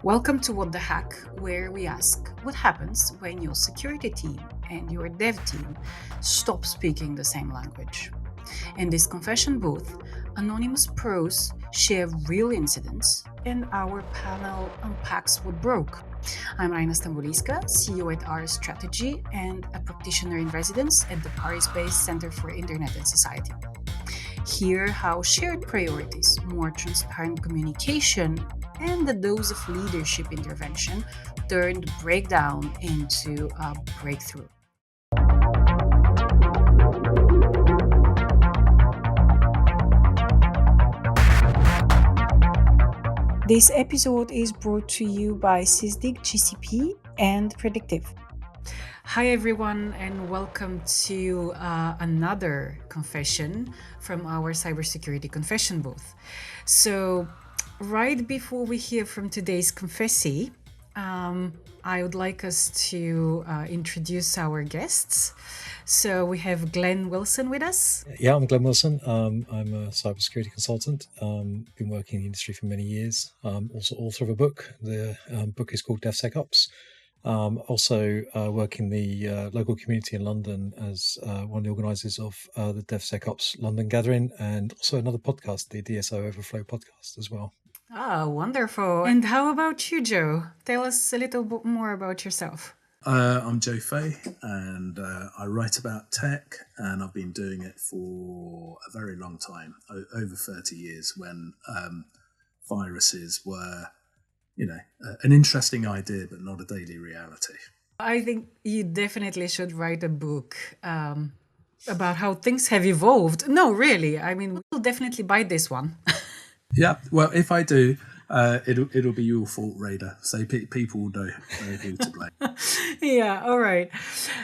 Welcome to What the Hack, where we ask what happens when your security team and your dev team stop speaking the same language. In this confession booth, anonymous pros share real incidents and our panel unpacks what broke. I'm Rayna Stamboliyska, CEO at RS Strategy and a practitioner in residence at the Paris-based Center for Internet and Society. Hear how shared priorities, more transparent communication, and the dose of leadership intervention turned breakdown into a breakthrough. This episode is brought to you by Sysdig GCP and Predictive. Hi everyone, and welcome to another confession from our cybersecurity confession booth. So, right before we hear from today's confessee, I would like us to introduce our guests. So we have Glenn Wilson with us. Yeah, I'm Glenn Wilson. I'm a cybersecurity consultant. Been working in the industry for many years. Also author of a book. The book is called DevSecOps. Also work in the local community in London as one of the organisers of the DevSecOps London Gathering, and also another podcast, the DSO Overflow podcast as well. Ah, wonderful. And how about you, Joe? Tell us a little bit more about yourself. I'm Joe Fay, and I write about tech, and I've been doing it for a very long time, over 30 years, when viruses were an interesting idea, but not a daily reality. I think you definitely should write a book about how things have evolved. No, really. I mean, we'll definitely buy this one. Yeah, well, if I do, it'll be your fault, Rayna. So people will know who to blame. Yeah, all right.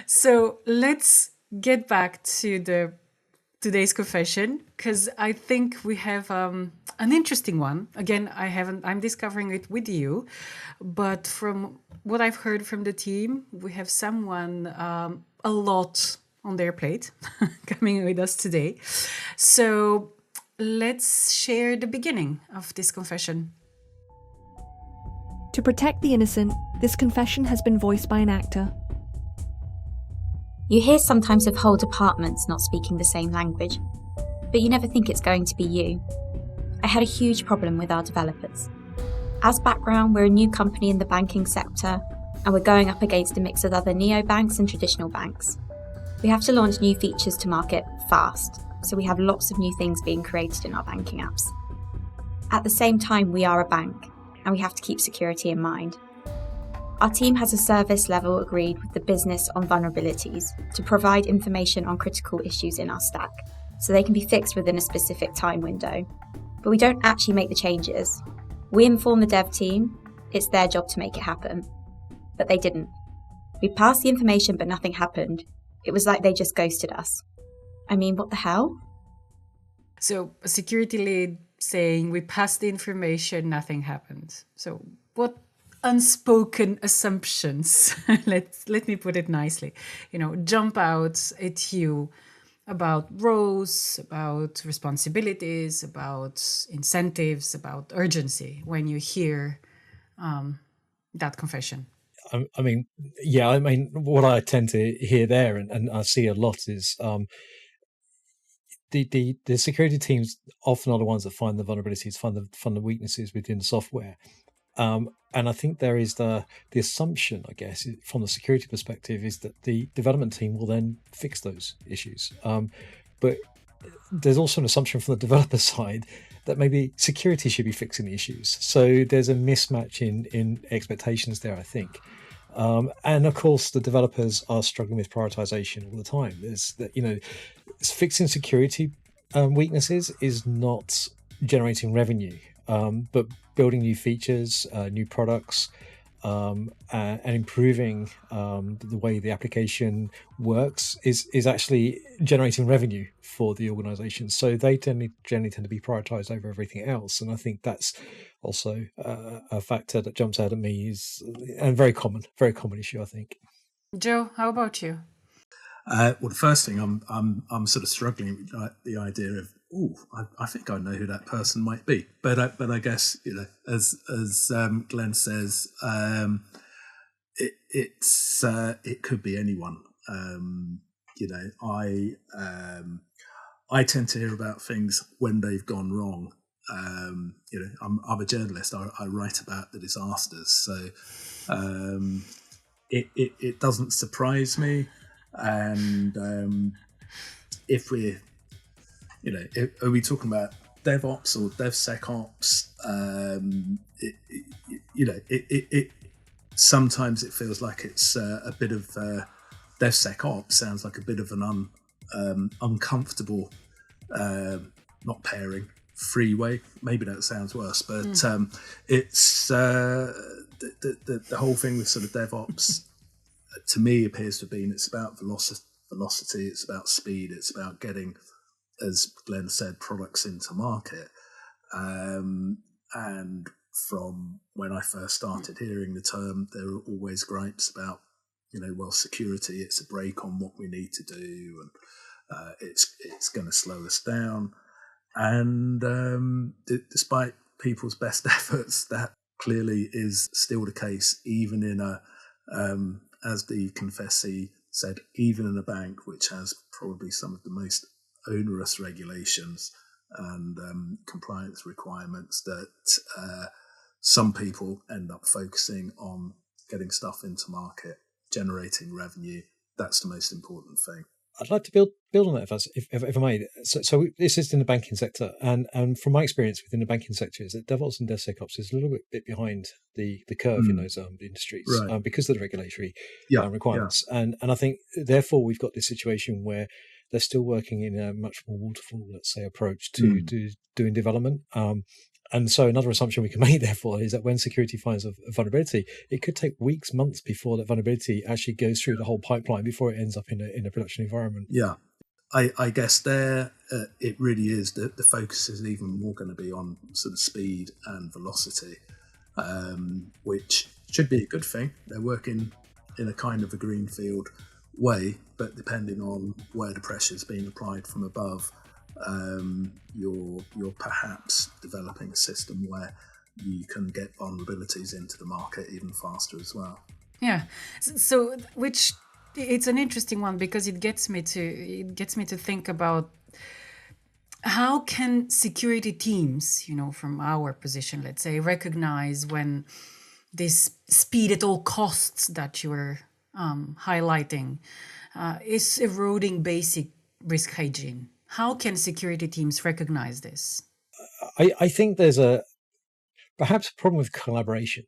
So let's get back to today's confession, because I think we have an interesting one. Again, I'm discovering it with you, but from what I've heard from the team, we have someone a lot on their plate coming with us today. So let's share the beginning of this confession. To protect the innocent, this confession has been voiced by an actor. You hear sometimes of whole departments not speaking the same language, but you never think it's going to be you. I had a huge problem with our developers. As background, we're a new company in the banking sector, and we're going up against a mix of other neobanks and traditional banks. We have to launch new features to market fast, so we have lots of new things being created in our banking apps. At the same time, we are a bank, and we have to keep security in mind. Our team has a service level agreed with the business on vulnerabilities to provide information on critical issues in our stack, so they can be fixed within a specific time window. But we don't actually make the changes. We inform the dev team, it's their job to make it happen. But they didn't. We passed the information, but nothing happened. It was like they just ghosted us. I mean, what the hell? So a security lead saying we passed the information, nothing happened. So what unspoken assumptions, let me put it nicely, jump out at you about roles, about responsibilities, about incentives, about urgency when you hear that confession? I mean, what I tend to hear there and I see a lot is the security teams often are the ones that find the vulnerabilities, find the weaknesses within the software. And I think there is the assumption, I guess, from the security perspective, is that the development team will then fix those issues. But there's also an assumption from the developer side that maybe security should be fixing the issues. So there's a mismatch in expectations there, I think. And of course, the developers are struggling with prioritization all the time. There's that, fixing security weaknesses is not generating revenue. But building new features, new products, and improving the way the application works is actually generating revenue for the organization. So they generally tend to be prioritized over everything else. And I think that's also a factor that jumps out at me is a very common issue, I think. Joe, how about you? Well, the first thing I'm sort of struggling with the idea of I think I know who that person might be. But I guess, as Glenn says, it could be anyone. I tend to hear about things when they've gone wrong. I'm a journalist. I write about the disasters, so it doesn't surprise me. And if we're, are we talking about DevOps or DevSecOps? It sometimes it feels like it's a bit of DevSecOps sounds like a bit of an uncomfortable, not pairing, freeway. Maybe that sounds worse, but it's the whole thing with sort of DevOps. To me, appears to have been it's about velocity. It's about speed. It's about getting, as Glenn said, products into market. And from when I first started hearing the term, there were always gripes about, security. It's a brake on what we need to do, and it's going to slow us down. And despite people's best efforts, that clearly is still the case, even in a, as the confessee said, even in a bank which has probably some of the most onerous regulations and compliance requirements, that some people end up focusing on getting stuff into market, generating revenue. That's the most important thing. I'd like to build on that if I may. So this is in the banking sector, and from my experience within the banking sector is that DevOps and DevSecOps is a little bit behind the curve in those industries, right. Because of the regulatory requirements. Yeah. And I think therefore we've got this situation where they're still working in a much more waterfall, let's say, approach to doing development. And so another assumption we can make, therefore, is that when security finds a vulnerability, it could take weeks, months before that vulnerability actually goes through the whole pipeline before it ends up in a production environment. Yeah, I guess there it really is that the focus is even more going to be on sort of speed and velocity, which should be a good thing. They're working in a kind of a greenfield way, but depending on where the pressure is being applied from above, you're perhaps developing a system where you can get vulnerabilities into the market even faster as well. Yeah, so which it's an interesting one because it gets me to think about how can security teams, from our position, let's say, recognize when this speed at all costs that you're highlighting is eroding basic risk hygiene. How can security teams recognize this? I think there's perhaps a problem with collaboration.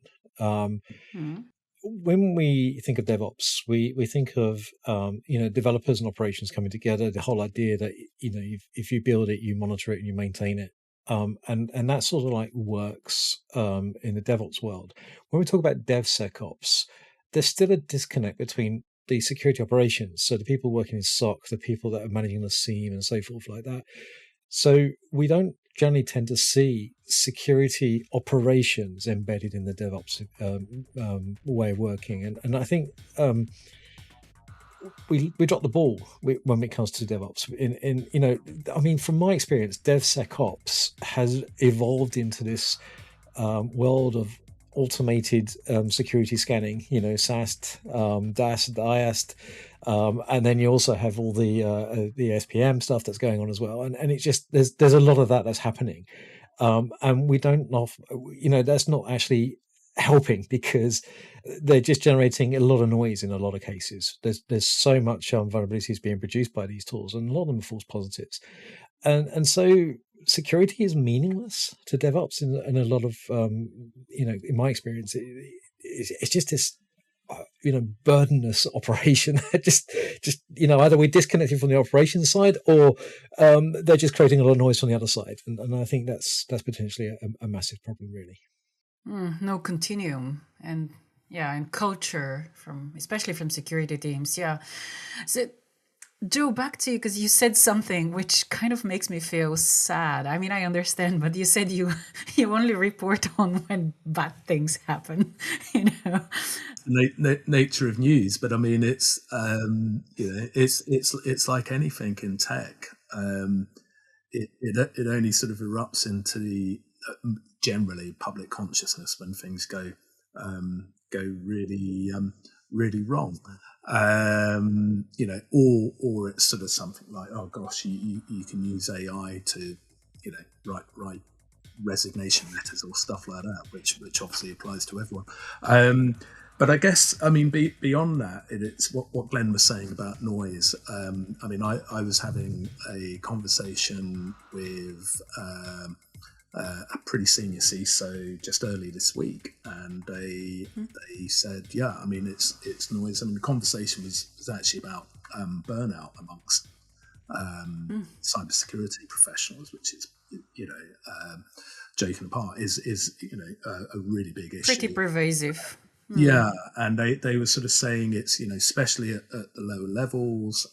When we think of DevOps, we think of developers and operations coming together. The whole idea that if you build it, you monitor it and you maintain it, and that sort of like works in the DevOps world. When we talk about DevSecOps, there's still a disconnect between the security operations, so the people working in SOC, the people that are managing the SIEM and so forth like that. So we don't generally tend to see security operations embedded in the DevOps way of working. And I think we drop the ball when it comes to DevOps. From my experience, DevSecOps has evolved into this world of automated security scanning, SAST, DAST, IAST, and then you also have all the SPM stuff that's going on as well, and it's just there's a lot of that's happening, and we don't know, that's not actually helping because they're just generating a lot of noise in a lot of cases. There's so much vulnerabilities being produced by these tools, and a lot of them are false positives, and so security is meaningless to DevOps in a lot of, in my experience, it's just this, burdenous operation. just either we're disconnected from the operations side or they're just creating a lot of noise from the other side. And I think that's potentially a massive problem, really. No continuum and culture especially from security teams. Yeah. So Joe, back to you, because you said something which kind of makes me feel sad. I mean, I understand, but you said you only report on when bad things happen, Nature of news, but I mean, it's it's like anything in tech. it only sort of erupts into the generally public consciousness when things go really really wrong. Or it's sort of something like, oh gosh, you can use AI to write resignation letters or stuff like that, which obviously applies to everyone. But I guess, beyond that, it's what Glenn was saying about noise. I was having a conversation with a pretty senior CISO just early this week, and they said, it's noise. The conversation was actually about burnout amongst cybersecurity professionals, which is joking apart is a really big issue. Pretty pervasive. Yeah, and they were sort of saying it's especially at the lower levels,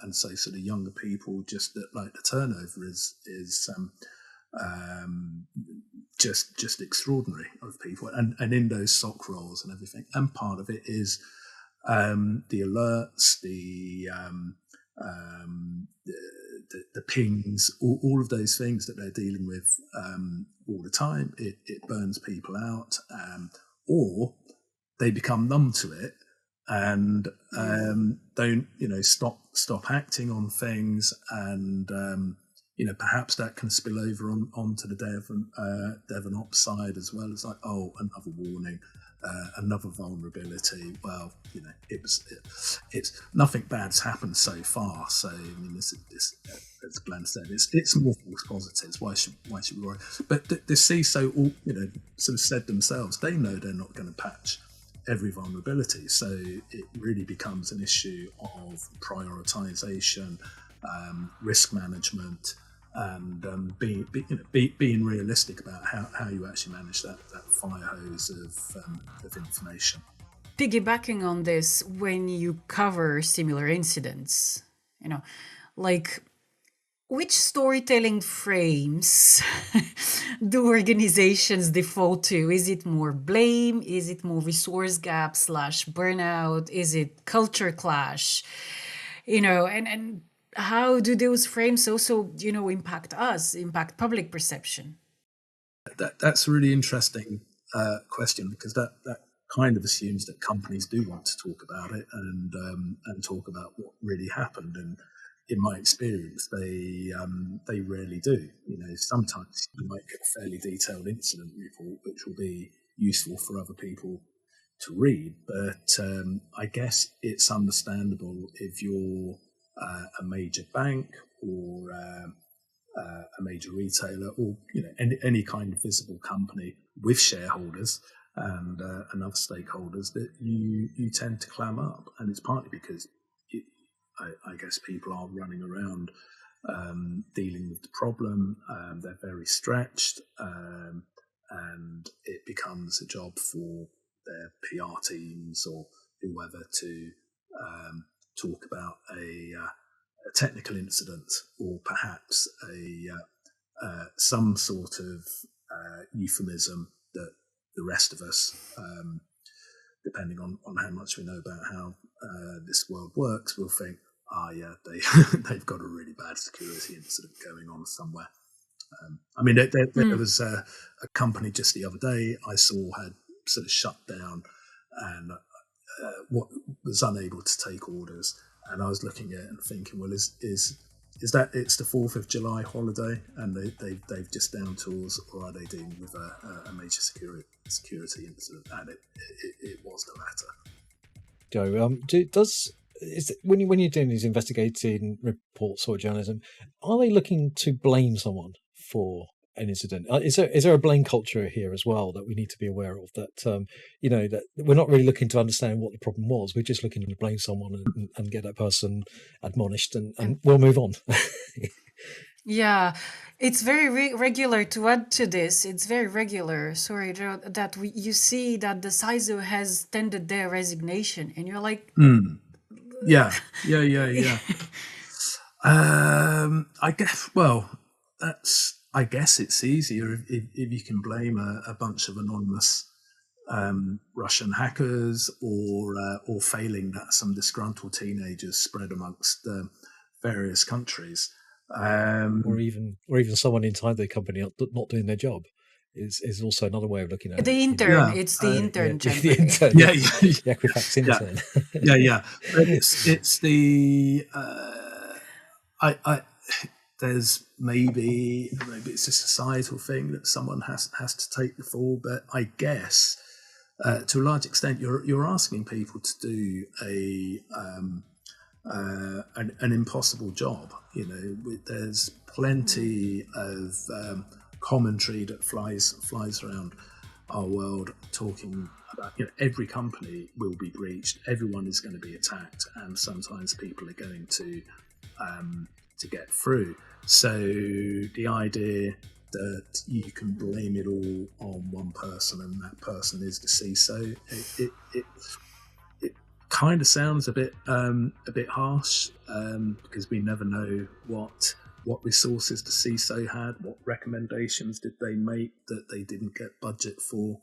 and so sort of younger people, just that like the turnover is just extraordinary of people, and in those SOC roles and everything. And part of it is the alerts, the pings, all of those things that they're dealing with all the time. It burns people out, or they become numb to it and don't stop acting on things, and perhaps that can spill over onto the dev and ops side as well. It's like, oh, another warning, another vulnerability. Well, it's nothing bad's happened so far. So this as Glenn said, it's more false positives. Why should we worry? But the CISO all sort of said themselves, they know they're not going to patch every vulnerability, so it really becomes an issue of prioritization, risk management, and being realistic about how you actually manage that fire hose of information. Piggybacking on this, when you cover similar incidents, like, which storytelling frames do organizations default to? Is it more blame? Is it more resource gap / burnout? Is it culture clash? And how do those frames also, impact public perception? That's a really interesting question, because that kind of assumes that companies do want to talk about it and talk about what really happened. And in my experience, they rarely do. Sometimes you might get a fairly detailed incident report, which will be useful for other people to read. But I guess it's understandable if you're a major bank or a major retailer, or any kind of visible company with shareholders and other stakeholders, that you tend to clam up. And it's partly because I guess people are running around dealing with the problem. They're very stretched, and it becomes a job for their PR teams or whoever to talk about a technical incident, or perhaps some sort of euphemism that the rest of us, depending on how much we know about how this world works, will think, they've got a really bad security incident going on somewhere. There was a company just the other day I saw had sort of shut down and was unable to take orders. And I was looking at it and thinking, well, is that it's the 4th of July holiday and they've just down tools, or are they dealing with a major security incident? And it was the latter. Joe, when you're doing these investigating reports or journalism, are they looking to blame someone for an incident? Is there a blame culture here as well that we need to be aware of? That that we're not really looking to understand what the problem was. We're just looking to blame someone and get that person admonished, and we'll move on. Yeah, it's very regular. To add to this, it's very regular. Sorry, Joe, that you see that the CISO has tendered their resignation, and you're like, Yeah. I guess it's easier if you can blame a bunch of anonymous Russian hackers, or failing that some disgruntled teenagers spread amongst various countries. or even someone inside the company not doing their job is also another way of looking at The it. intern, it's the intern, the generally. intern, Yeah, the Equifax intern. yeah. But it's the I there's maybe it's a societal thing that someone has to take the fall, but I guess to a large extent you're asking people to do an impossible job. There's plenty of commentary that flies around our world talking about every company will be breached, everyone is going to be attacked, and sometimes people are going to get through. So the idea that you can blame it all on one person and that person is the CISO, it kind of sounds a bit harsh, because we never know what resources the CISO had, what recommendations did they make that they didn't get budget for,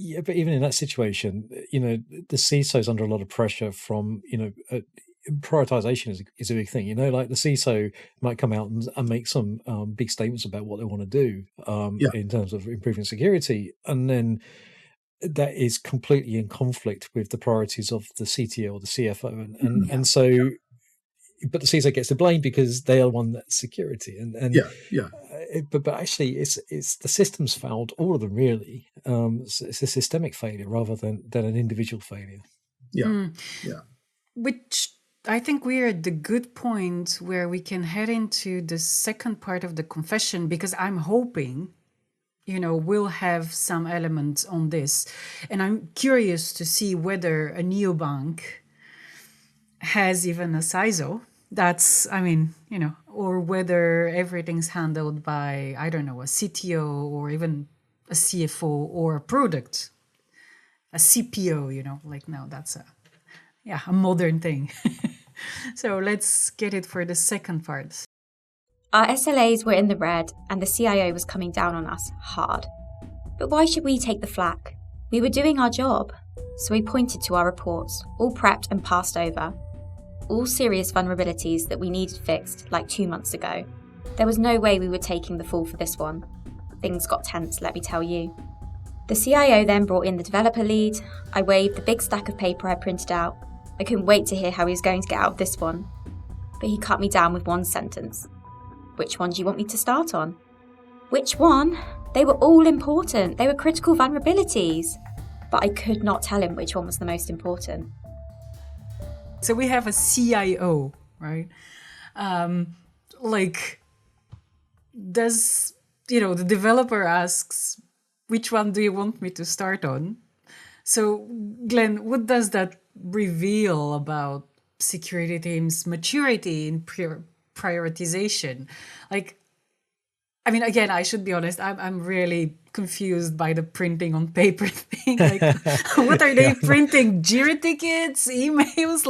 Yeah, but even in that situation, the CISO is under a lot of pressure from, prioritization is a big thing. Like the CISO might come out and make some big statements about what they want to do in terms of improving security, and then that is completely in conflict with the priorities of the CTO or the CFO, and so. But the CISO gets to blame because they are the one that's security, but actually, it's the systems failed, all of them really. So it's a systemic failure rather than an individual failure. Which I think we're at the good point where we can head into the second part of the confession, because I'm hoping, we'll have some elements on this, and I'm curious to see whether a neobank has even a CISO. Or whether everything's handled by, I don't know, a CTO or even a CFO or a product, a CPO, no, that's a modern thing. So let's get it for the second part. Our SLAs were in the red and the CIO was coming down on us hard. But why should we take the flak? We were doing our job. So we pointed to our reports, all prepped and passed over. All serious vulnerabilities that we needed fixed like 2 months ago. There was no way we were taking the fall for this one. Things got tense, let me tell you. The CIO then brought in the developer lead. I waved the big stack of paper I printed out. I couldn't wait to hear how he was going to get out of this one. But he cut me down with one sentence. Which one do you want me to start on? Which one? They were all important. They were critical vulnerabilities. But I could not tell him which one was the most important. So we have a CIO, right? Does, the developer asks, which one do you want me to start on? So, Glenn, what does that reveal about security teams' maturity in prioritization? Again, I should be honest, I'm really confused by the printing on paper thing. What are they printing? Jira tickets, emails?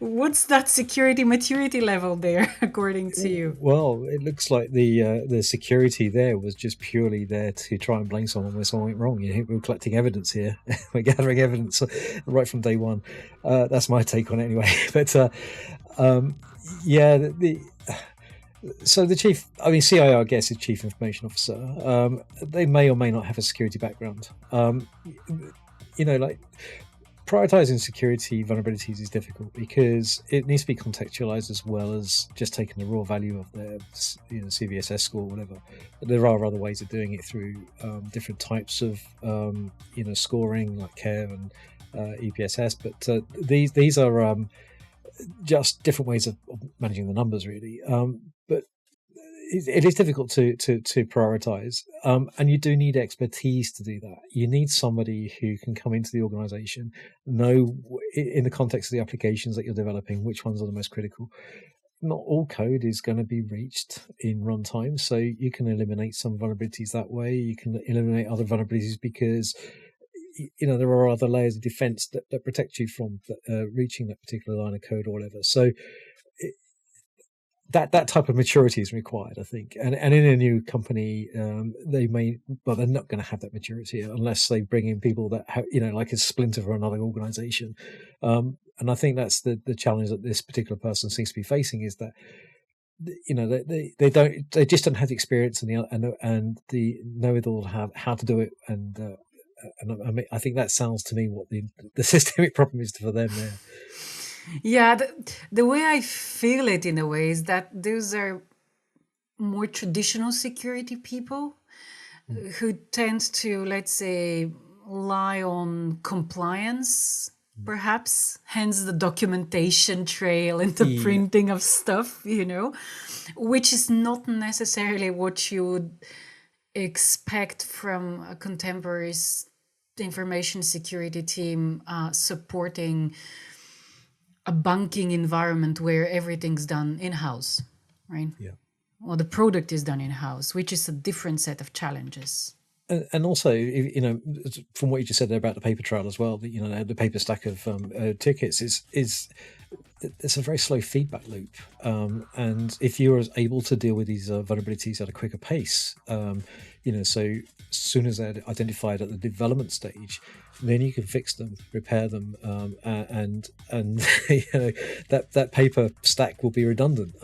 What's that security maturity level there, according to you? Well, it looks like the security there was just purely there to try and blame someone where someone went wrong. We're collecting evidence here. We're gathering evidence right from day one. That's my take on it anyway. But so the CIO, I guess, is Chief Information Officer. They may or may not have a security background. Prioritizing security vulnerabilities is difficult because it needs to be contextualized as well as just taking the raw value of their CVSS score or whatever. But there are other ways of doing it through different types of scoring like CARE and EPSS. But these are just different ways of managing the numbers, really. But it is difficult to prioritize, and you do need expertise to do that. You need somebody who can come into the organization, know in the context of the applications that you're developing which ones are the most critical. Not all code is going to be reached in runtime, so you can eliminate some vulnerabilities that way. You can eliminate other vulnerabilities because there are other layers of defense that protect you from reaching that particular line of code or whatever. So that type of maturity is required, I think. And in a new company, they're not going to have that maturity unless they bring in people that have, like a splinter from another organization. And I think that's the challenge that this particular person seems to be facing, is that they just don't have the experience and the know-it-all how to do it, and I mean, I think that sounds to me what the systemic problem is for them there. Yeah, the way I feel it in a way is that those are more traditional security people who tend to, let's say, rely on compliance, perhaps, hence the documentation trail and the printing of stuff, which is not necessarily what you would expect from a contemporary information security team supporting a banking environment where everything's done in-house, right? Yeah. Well, the product is done in-house, which is a different set of challenges. And also, from what you just said there about the paper trail as well, the paper stack of tickets is it's a very slow feedback loop. And if you're able to deal with these vulnerabilities at a quicker pace, so as soon as they're identified at the development stage, then you can fix them, repair them, and that paper stack will be redundant.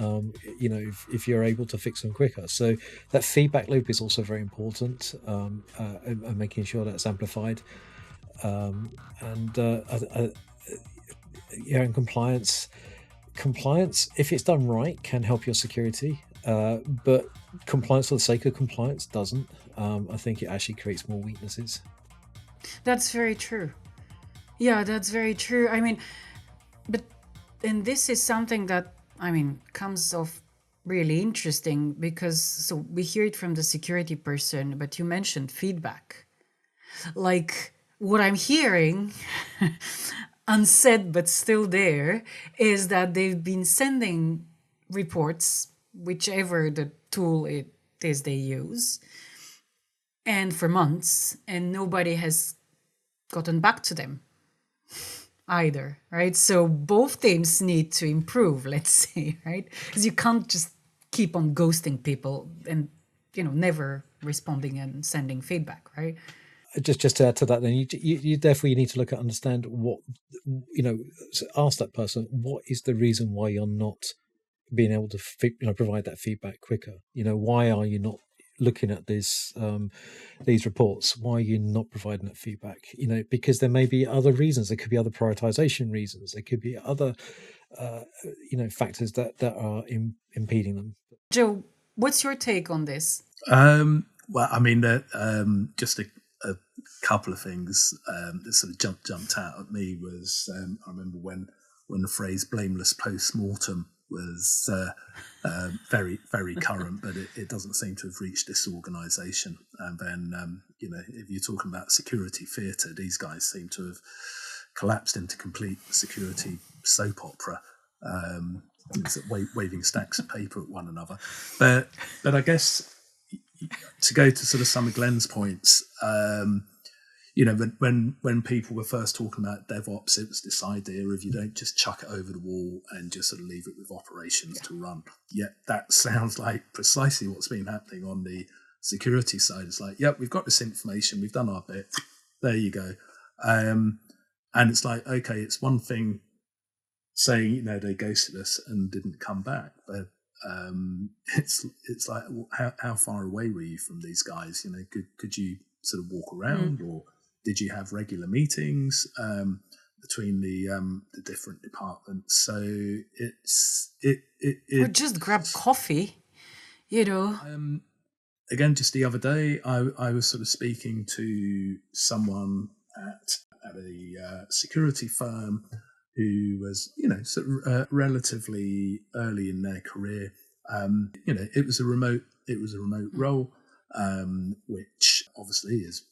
If you're able to fix them quicker, so that feedback loop is also very important, and making sure that's amplified. And compliance, if it's done right, can help your security, but compliance for the sake of compliance doesn't. I think it actually creates more weaknesses. That's very true. Yeah, that's very true. I mean, and this is something that, comes off really interesting, because, so we hear it from the security person, but you mentioned feedback. Like, what I'm hearing, unsaid but still there, is that they've been sending reports, whichever the tool it is they use, and for months, and nobody has gotten back to them either, right? So both teams need to improve, let's say, right? Because you can't just keep on ghosting people and, never responding and sending feedback, right? Just to add to that, then you therefore you need to look at, understand what, ask that person, what is the reason why you're not being able to provide that feedback quicker? Why are you not looking at these reports? Why are you not providing that feedback? Because there may be other reasons. There could be other prioritization reasons. There could be other factors that are impeding them. Joe, what's your take on this? Just a couple of things that sort of jumped out at me was, I remember when the phrase "blameless post-mortem" was very, very current, but it doesn't seem to have reached this organisation. And then, if you're talking about security theatre, these guys seem to have collapsed into complete security soap opera, waving stacks of paper at one another. But I guess, to go to sort of some of Glenn's points, when people were first talking about DevOps, it was this idea of you don't just chuck it over the wall and just sort of leave it with operations to run. Yet that sounds like precisely what's been happening on the security side. It's like, yep, we've got this information, we've done our bit, there you go. And it's like, okay, it's one thing saying, they ghosted us and didn't come back, but it's like, how far away were you from these guys? Could you sort of walk around, or did you have regular meetings between the different departments? So or just grab coffee, Again, just the other day, I was sort of speaking to someone at a security firm who was, sort of relatively early in their career. It was a remote role, which obviously is,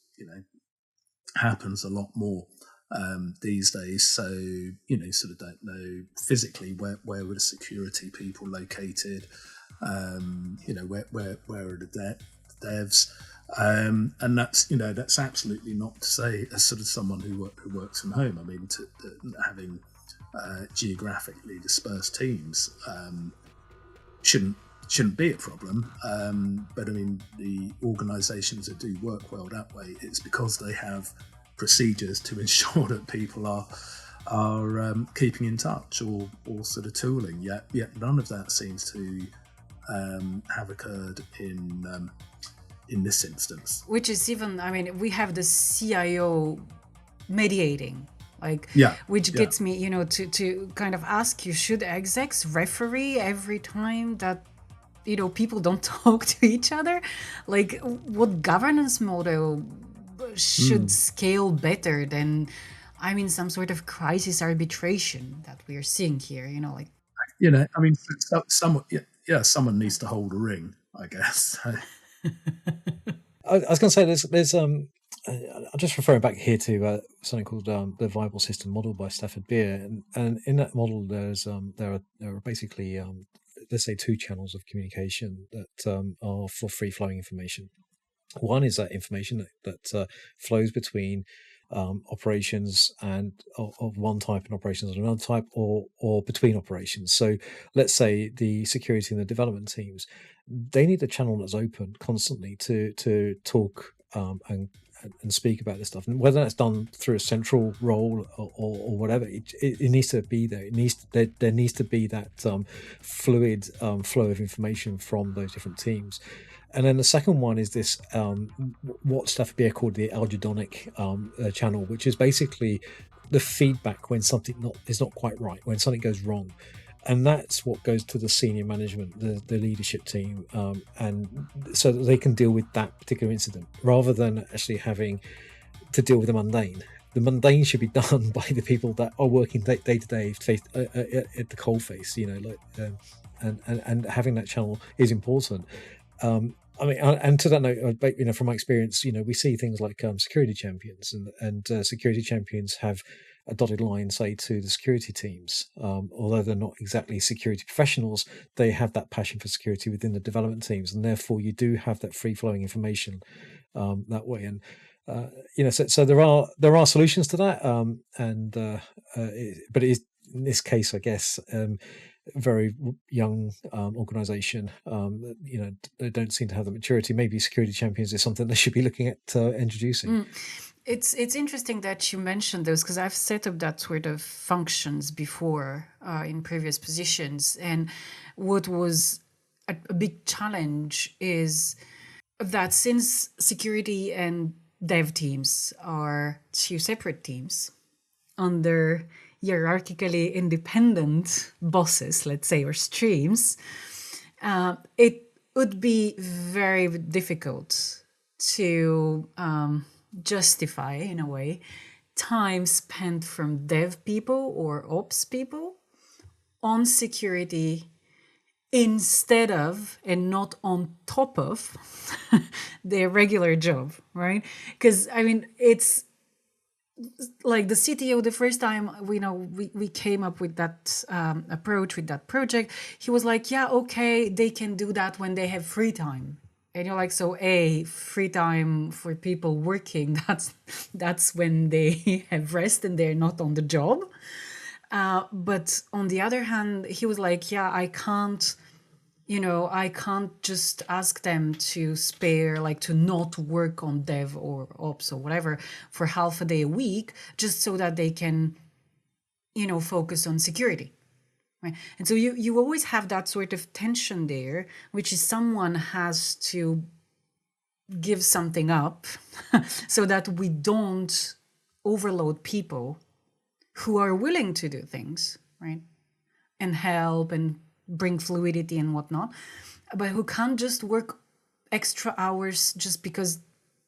happens a lot more these days. So, sort of don't know physically where were the security people located, where are the devs, and that's absolutely not to say, as sort of someone who works from home, having geographically dispersed teams shouldn't be a problem, but the organisations that do work well that way, it's because they have procedures to ensure that people are keeping in touch or sort of tooling. Yet none of that seems to have occurred in this instance. Which is even, I mean, we have the CIO mediating, which gets me, to kind of ask you, should execs referee every time that, people don't talk to each other? Like, what governance model should scale better than, some sort of crisis arbitration that we are seeing here, someone needs to hold a ring, I guess. I was going to say there's I'm just referring back here to something called the Viable System Model by Stafford Beer, and in that model there are basically let's say two channels of communication that are for free flowing information. One is that information that flows between operations and of one type and operations of another type, or between operations. So let's say the security and the development teams, they need a channel that's open constantly to talk and speak about this stuff, and whether that's done through a central role or whatever, it needs to be there. There needs to be that fluid flow of information from those different teams. And then the second one is this, what Stafford Beer called the algedonic channel, which is basically the feedback when something is not quite right, when something goes wrong. And that's what goes to the senior management, the leadership team, and so that they can deal with that particular incident, rather than actually having to deal with the mundane. The mundane should be done by the people that are working day to day at the coalface, and having that channel is important. And to that note, from my experience, we see things like security champions, and security champions have a dotted line, say, to the security teams. Although they're not exactly security professionals, they have that passion for security within the development teams, and therefore you do have that free flowing information that way. And so there are solutions to that, but it is, in this case, I guess, very young organization. They don't seem to have the maturity. Maybe security champions is something they should be looking at introducing. It's interesting that you mentioned those, because I've set up that sort of functions before in previous positions, and what was a big challenge is that since security and dev teams are two separate teams under hierarchically independent bosses, let's say, or streams, it would be very difficult to justify, in a way, time spent from dev people or ops people on security instead of, and not on top of, their regular job, right? Because it's like the CTO, the first time we came up with that approach, with that project, he was like, yeah, okay, they can do that when they have free time. And you're like, so free time for people working, that's when they have rest and they're not on the job. But on the other hand, he was like, yeah, I can't just ask them to spare, to not work on dev or ops or whatever for half a day a week, just so that they can, focus on security. Right? And so you always have that sort of tension there, which is someone has to give something up so that we don't overload people who are willing to do things, right? And help and bring fluidity and whatnot, but who can't just work extra hours just because,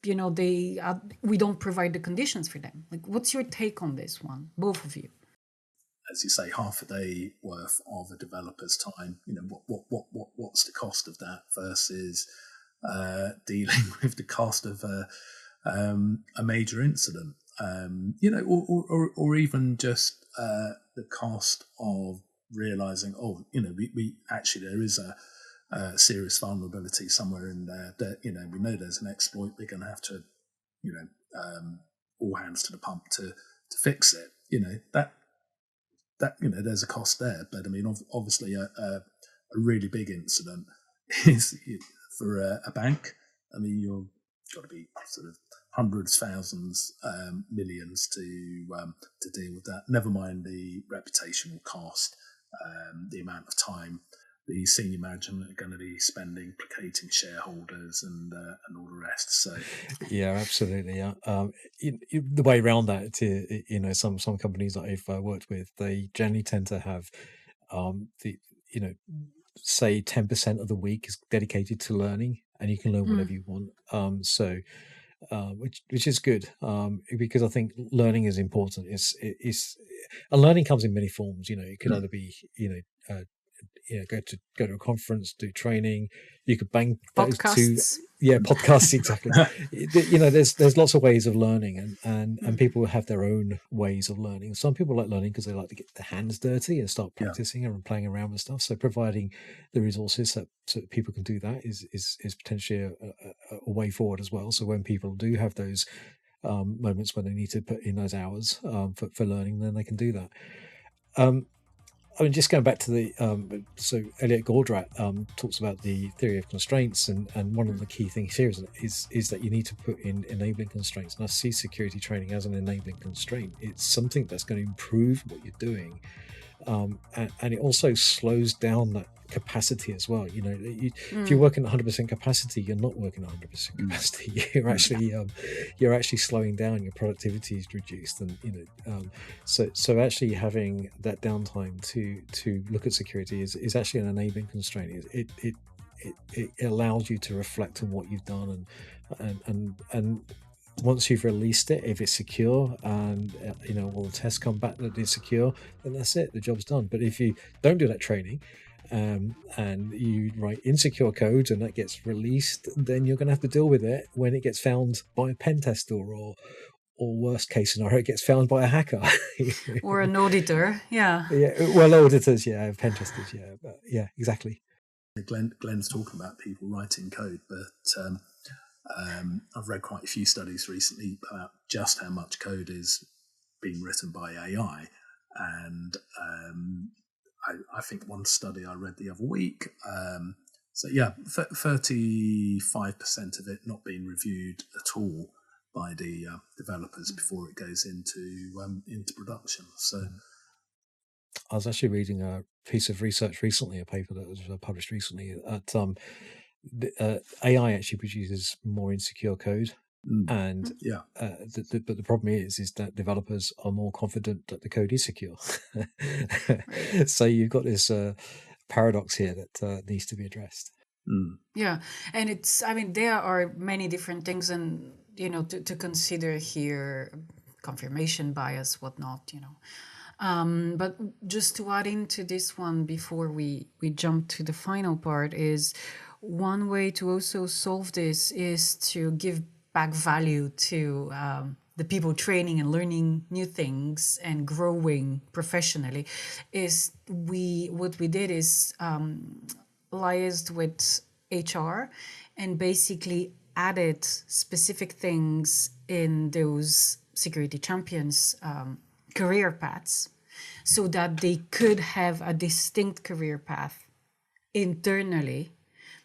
we don't provide the conditions for them. Like, what's your take on this one, both of you? As you say, half a day worth of a developer's time. What's the cost of that versus dealing with the cost of a major incident? Or even just the cost of realizing, we actually, there is a serious vulnerability somewhere in there that we know there's an exploit. We're going to have to, all hands to the pump to fix it. That there's a cost there, but obviously a really big incident is for a bank. You've got to be sort of hundreds, thousands, millions to deal with that. Never mind the reputational cost, the amount of time the senior management are going to be spending placating shareholders and all the rest. So, yeah, absolutely. Yeah. The way around that, some companies that I've worked with, they generally tend to have say 10% of the week is dedicated to learning, and you can learn whatever you want. Which is good, because I think learning is important. And learning comes in many forms. It could either be go to a conference, do training. You could bang those Podcasts. Podcasts, exactly. There's lots of ways of learning, and people have their own ways of learning. Some people like learning because they like to get their hands dirty and start practicing and playing around with stuff. So providing the resources so that people can do that is potentially a way forward as well. So when people do have those moments when they need to put in those hours for learning, then they can do that. Just going back to the so Elliot Goldratt talks about the theory of constraints, and one of the key things here is that you need to put in enabling constraints. And I see security training as an enabling constraint. It's something that's going to improve what you're doing, and it also slows down that capacity as well. If you're working at 100% capacity, you're not working at 100% capacity. You're actually slowing down. Your productivity is reduced, and so actually having that downtime to look at security is actually an enabling constraint. It allows you to reflect on what you've done, and once you've released it, if it's secure and all the tests come back that it's secure, then that's it. The job's done. But if you don't do that training, and you write insecure code and that gets released, then you're going to have to deal with it when it gets found by a pen tester, or worst case scenario, it gets found by a hacker or an auditor. Auditors, pen testers, but exactly. Glenn's talking about people writing code, but I've read quite a few studies recently about just how much code is being written by AI, and I think one study I read the other week, 35% of it not being reviewed at all by the developers before it goes into production. So, I was actually reading a piece of research recently, a paper that was published recently, that AI actually produces more insecure code. And but the problem is that developers are more confident that the code is secure. So you've got this paradox here that needs to be addressed. And there are many different things, and to consider here, confirmation bias, whatnot, but just to add into this one before we jump to the final part, is one way to also solve this is to give back value to the people training and learning new things and growing professionally. What we did is liaised with HR and basically added specific things in those security champions career paths, so that they could have a distinct career path internally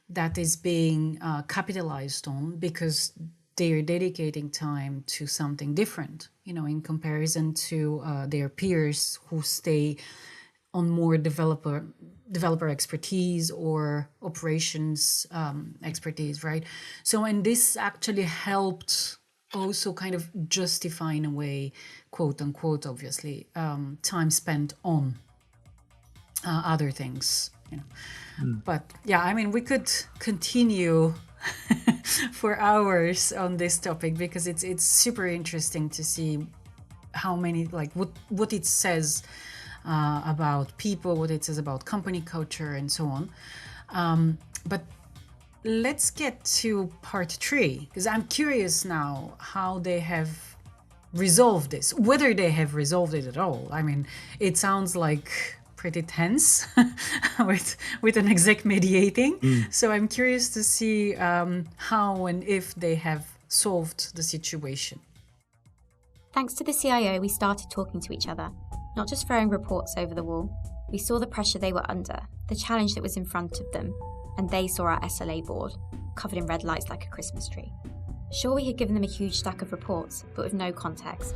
that is being capitalized on, because they are dedicating time to something different, in comparison to their peers who stay on more developer expertise or operations expertise, right? So, and this actually helped also kind of justify, in a way, quote unquote, obviously, time spent on other things, But we could continue for hours on this topic, because it's super interesting to see how many, what it says about people, what it says about company culture, and so on. But let's get to part 3, because I'm curious now how they have resolved this, whether they have resolved it at all. It sounds like pretty tense with an exec mediating. So I'm curious to see how and if they have solved the situation. Thanks to the CIO, we started talking to each other, not just throwing reports over the wall. We saw the pressure they were under, the challenge that was in front of them, and they saw our SLA board, covered in red lights like a Christmas tree. Sure, we had given them a huge stack of reports, but with no context.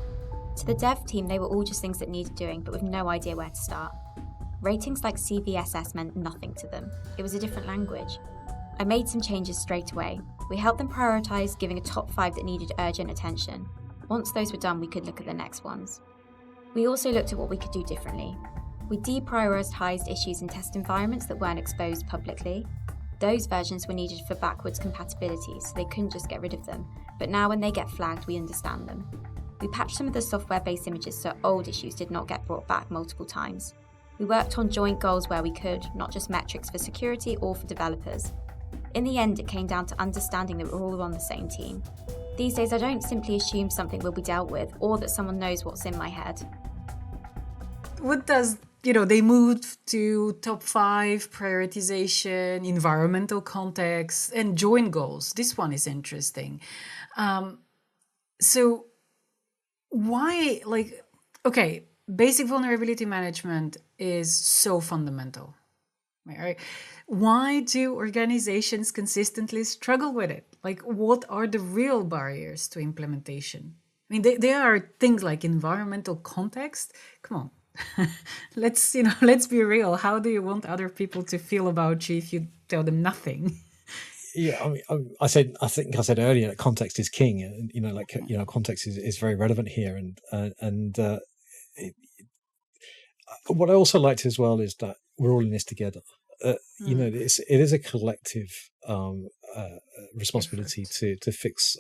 To the dev team, they were all just things that needed doing, but with no idea where to start. Ratings like CVSS meant nothing to them. It was a different language. I made some changes straight away. We helped them prioritise giving a top 5 that needed urgent attention. Once those were done, we could look at the next ones. We also looked at what we could do differently. We deprioritised issues in test environments that weren't exposed publicly. Those versions were needed for backwards compatibility, so they couldn't just get rid of them. But now when they get flagged, we understand them. We patched some of the software-based images so old issues did not get brought back multiple times. We worked on joint goals where we could, not just metrics for security or for developers. In the end, it came down to understanding that we're all on the same team. These days, I don't simply assume something will be dealt with or that someone knows what's in my head. What does, they moved to top 5, prioritization, environmental context, and joint goals. This one is interesting. So why, basic vulnerability management is so fundamental, right? Why do organizations consistently struggle with it? What are the real barriers to implementation? I mean, there are things like environmental context. Come on. let's be real. How do you want other people to feel about you if you tell them nothing? Yeah, I think I said earlier that context is king, and context is very relevant here, and what I also liked as well is that we're all in this together. It is a collective responsibility to fix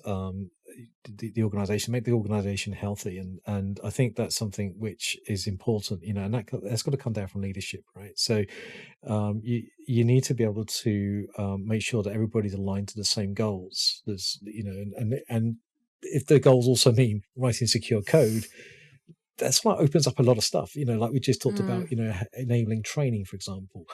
the organization, make the organization healthy, and I think that's something which is important, and that's got to come down from leadership, right? So you need to be able to make sure that everybody's aligned to the same goals. There's and if the goals also mean writing secure code, that's what opens up a lot of stuff, like we just talked about, enabling training, for example.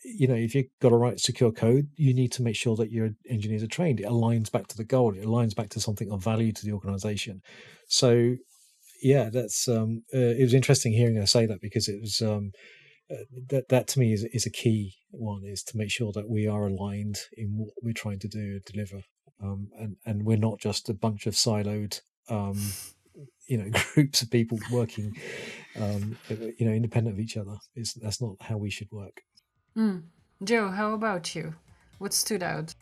If you've got to write secure code, you need to make sure that your engineers are trained. It aligns back to the goal. It aligns back to something of value to the organization. So, yeah, that's it was interesting hearing her say that, because it was that to me is a key one, is to make sure that we are aligned in what we're trying to do and deliver, and we're not just a bunch of siloed groups of people working independent of each other. That's not how we should work. Joe, how about you? What stood out?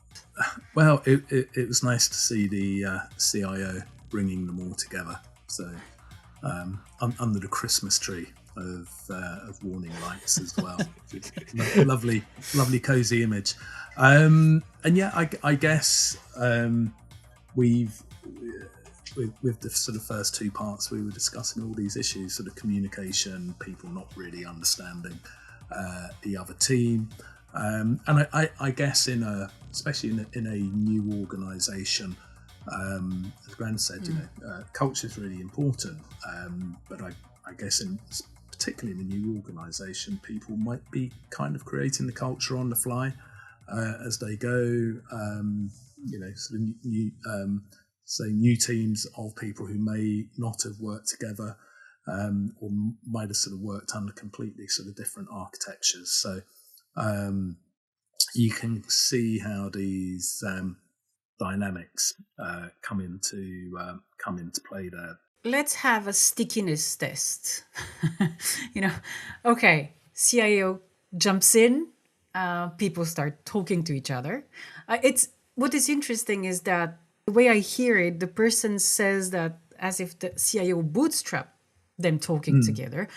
Well, it was nice to see the CIO bringing them all together. So under the Christmas tree of warning lights as well. lovely, cozy image. And yeah, I guess with the sort of first 2 parts, we were discussing all these issues, sort of communication, people not really understanding the other team, and I guess especially in a new organisation, as Gran said, culture is really important. But I guess particularly in a new organisation, people might be kind of creating the culture on the fly as they go. Sort of new teams of people who may not have worked together, or might have sort of worked under completely sort of different architectures. So you can see how these dynamics come into play there. Let's have a stickiness test. Okay, CIO jumps in, people start talking to each other. What is interesting is that the way I hear it, the person says that as if the CIO bootstrapped them talking together,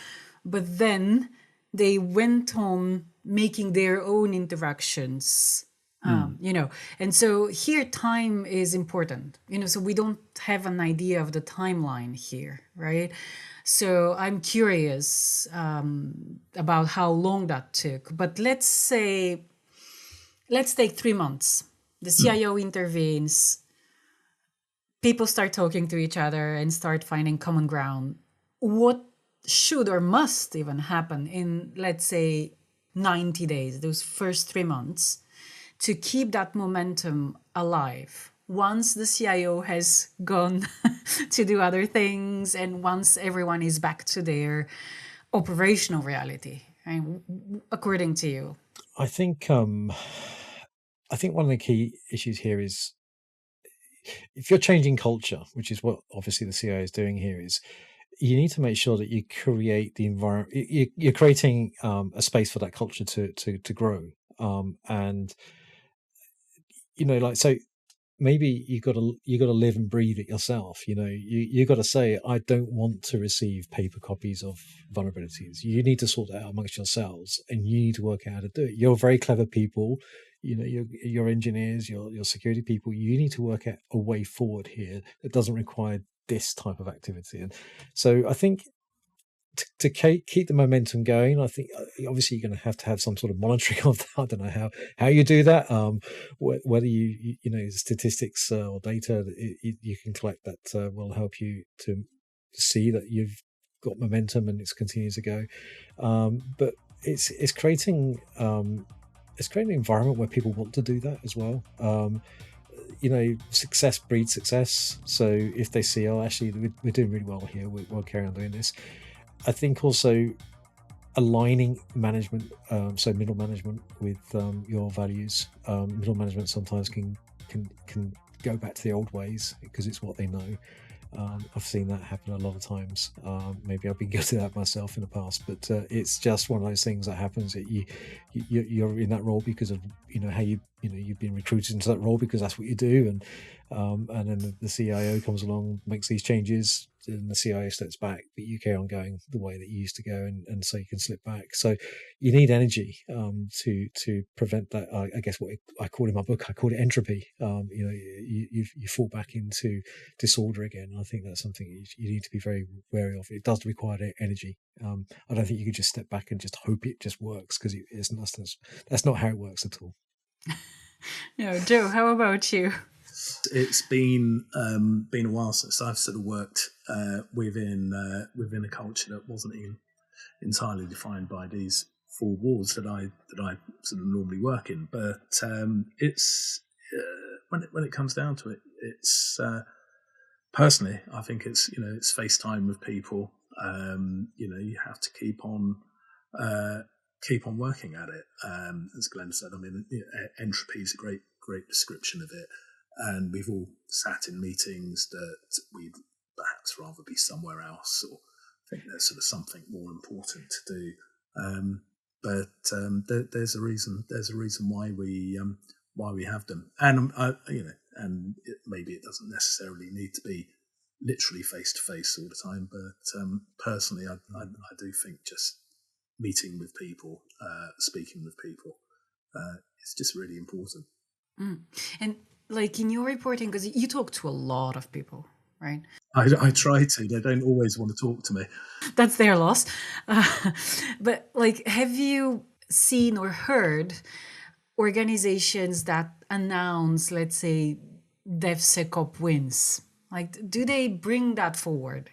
but then they went on making their own interactions, and so here time is important, so we don't have an idea of the timeline here, right? So I'm curious about how long that took, but let's take 3 months. The CIO intervenes, people start talking to each other and start finding common ground. What should or must even happen in, let's say, 90 days, those first 3 months, to keep that momentum alive once the CIO has gone to do other things and once everyone is back to their operational reality, right? According to you? I think one of the key issues here is if you're changing culture, which is what obviously the CIO is doing here, is you need to make sure that you create the environment. You're creating a space for that culture to grow, and like so. Maybe you got to live and breathe it yourself. You got to say, I don't want to receive paper copies of vulnerabilities. You need to sort that out amongst yourselves, and you need to work out how to do it. You're very clever people. Your engineers, your security people. You need to work out a way forward here that doesn't require this type of activity. And so I think to keep the momentum going, I think obviously you're going to have some sort of monitoring of that. I don't know how you do that. Whether you statistics or data that you can collect that will help you to see that you've got momentum and it's continues to go. But it's creating an environment where people want to do that as well. Success breeds success. So if they see, actually we're doing really well here, we'll carry on doing this. I think also aligning management, so middle management, with your values. Middle management sometimes can go back to the old ways because it's what they know. I've seen that happen a lot of times. Maybe I've been guilty of that myself in the past, but it's just one of those things that happens. That you're in that role because of how you've been recruited into that role because that's what you do, and then the CIO comes along, makes these changes, and the CIO steps back, but you carry on going the way that you used to go, and so you can slip back. So you need energy to prevent that. I guess what I call in my book, I call it entropy. You fall back into disorder again. I think that's something you need to be very wary of. It does require energy. I don't think you can just step back and just hope it just works, because that's not how it works at all. No, Joe, how about you? It's been a while since I've sort of worked within a culture that wasn't entirely defined by these four walls that I sort of normally work in. But it's when it comes down to it, it's personally, I think it's face time with people. You have to keep on working at it. As Glenn said, I mean, entropy is a great description of it. And we've all sat in meetings that we'd perhaps rather be somewhere else, or think there's sort of something more important to do. But there's a reason. There's a reason why we have them, and maybe it doesn't necessarily need to be literally face to face all the time. But personally, I do think just meeting with people, speaking with people, is just really important. And like in your reporting, because you talk to a lot of people, right? I try to. They don't always want to talk to me. That's their loss. But like, have you seen or heard organizations that announce, let's say, DevSecOps wins? Like, do they bring that forward?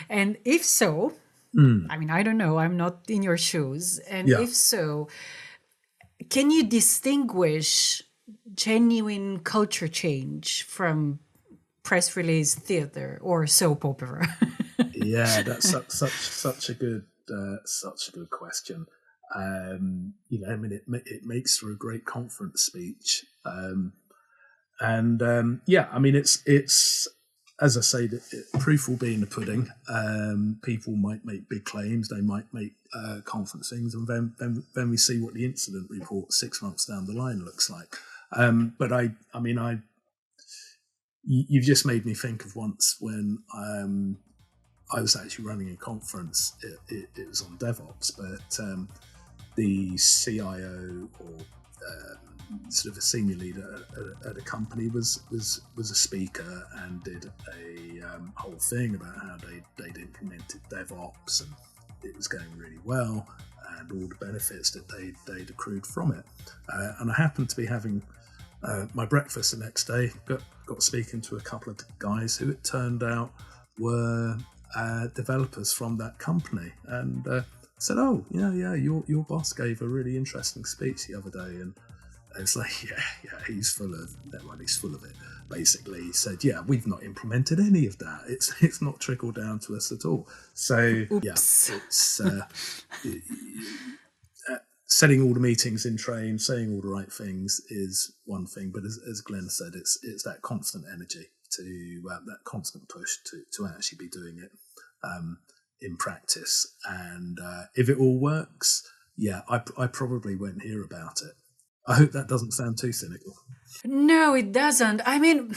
And if so, I mean, I don't know. I'm not in your shoes. And if so, can you distinguish genuine culture change from press release theater or soap opera? Yeah, that's such a good question. I mean, it makes for a great conference speech, I mean, it's as I say, proof will be in the pudding. People might make big claims, they might make conference things, and then we see what the incident report 6 months down the line looks like. But I mean, you've just made me think of once when I was actually running a conference. It was on DevOps, but the CIO or sort of a senior leader at a company was a speaker and did a whole thing about how they'd implemented DevOps and it was going really well and all the benefits that they'd accrued from it. And I happened to be having my breakfast the next day, got speaking to a couple of guys who it turned out were developers from that company, and said, "Oh, your boss gave a really interesting speech the other day," and it's like, yeah, he's full of it. Basically, he said, "Yeah, we've not implemented any of that. It's not trickled down to us at all." So, oops. Yeah, it's setting all the meetings in train, saying all the right things is one thing, but as Glenn said, it's that constant energy to that constant push to actually be doing it in practice. And if it all works, I probably won't hear about it. I hope that doesn't sound too cynical. No, it doesn't. I mean,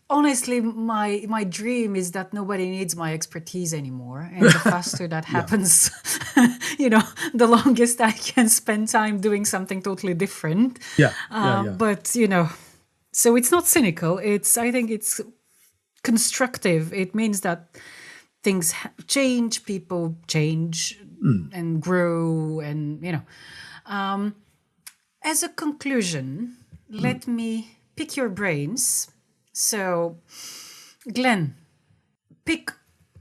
honestly, my dream is that nobody needs my expertise anymore. And the faster that happens, the longest I can spend time doing something totally different. But, so it's not cynical. I think it's constructive. It means that things change, people change and grow. And, as a conclusion, let me pick your brains. So, Glenn, pick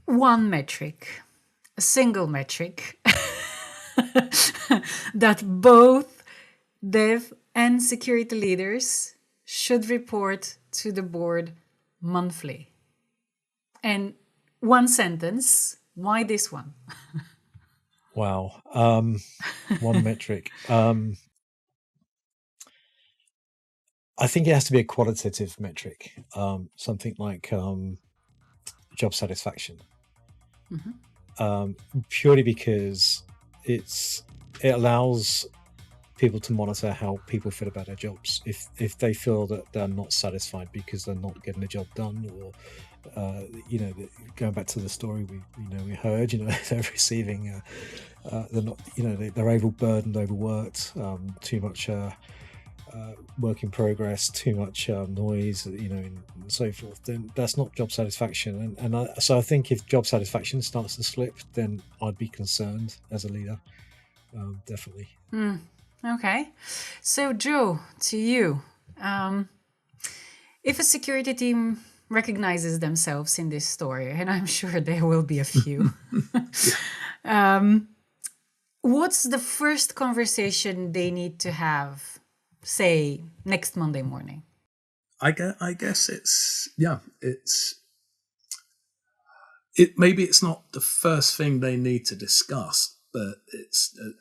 one metric, a single metric, that both dev and security leaders should report to the board monthly. And one sentence, why this one? Wow. One metric. I think it has to be a qualitative metric, something like job satisfaction. Purely because it allows people to monitor how people feel about their jobs. If they feel that they're not satisfied because they're not getting the job done, or going back to the story we heard, they're receiving, they're not, they're overburdened, overworked, too much work in progress, too much noise, and so forth, then that's not job satisfaction. So I think if job satisfaction starts to slip, then I'd be concerned as a leader, definitely. Okay. So Joe, to you, if a security team recognizes themselves in this story, and I'm sure there will be a few, what's the first conversation they need to have, say, next Monday morning? I guess maybe it's not the first thing they need to discuss, but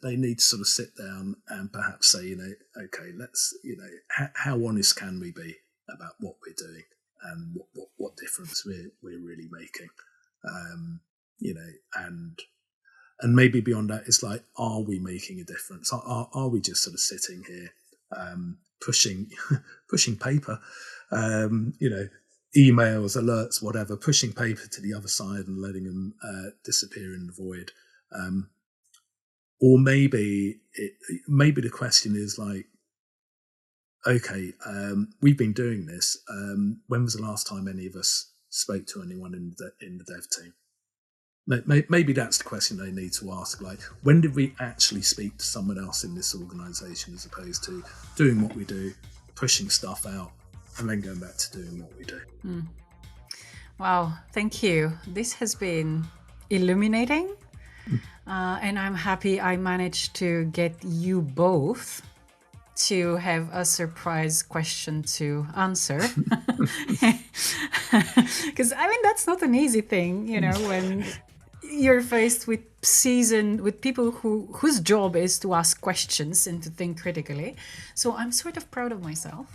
they need to sort of sit down and perhaps say, okay, let's, how honest can we be about what we're doing and what difference we're really making, and maybe beyond that, it's like, are we making a difference? Are we just sort of sitting here pushing paper, emails, alerts, whatever, pushing paper to the other side and letting them disappear in the void? Or maybe the question is like, okay, we've been doing this. When was the last time any of us spoke to anyone in the dev team? Maybe that's the question they need to ask. Like, when did we actually speak to someone else in this organisation, as opposed to doing what we do, pushing stuff out, and then going back to doing what we do? Wow, thank you. This has been illuminating. And I'm happy I managed to get you both to have a surprise question to answer. Because, that's not an easy thing, when you're faced with people whose job is to ask questions and to think critically. So I'm sort of proud of myself.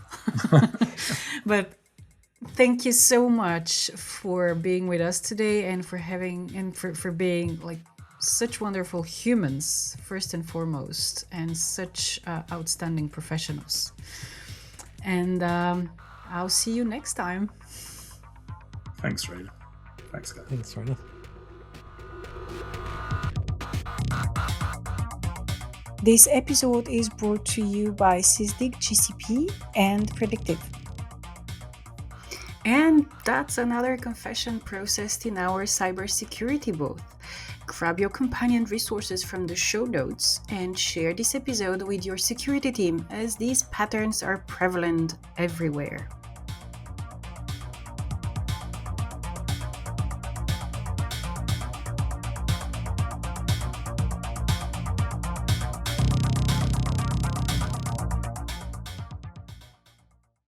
But thank you so much for being with us today, and for being like such wonderful humans, first and foremost, and such outstanding professionals. And I'll see you next time. Thanks, Rayna. Thanks, guys. Thanks, Rayna. This episode is brought to you by Sysdig GCP and Predictive. And that's another confession processed in our cybersecurity booth. Grab your companion resources from the show notes and share this episode with your security team, as these patterns are prevalent everywhere.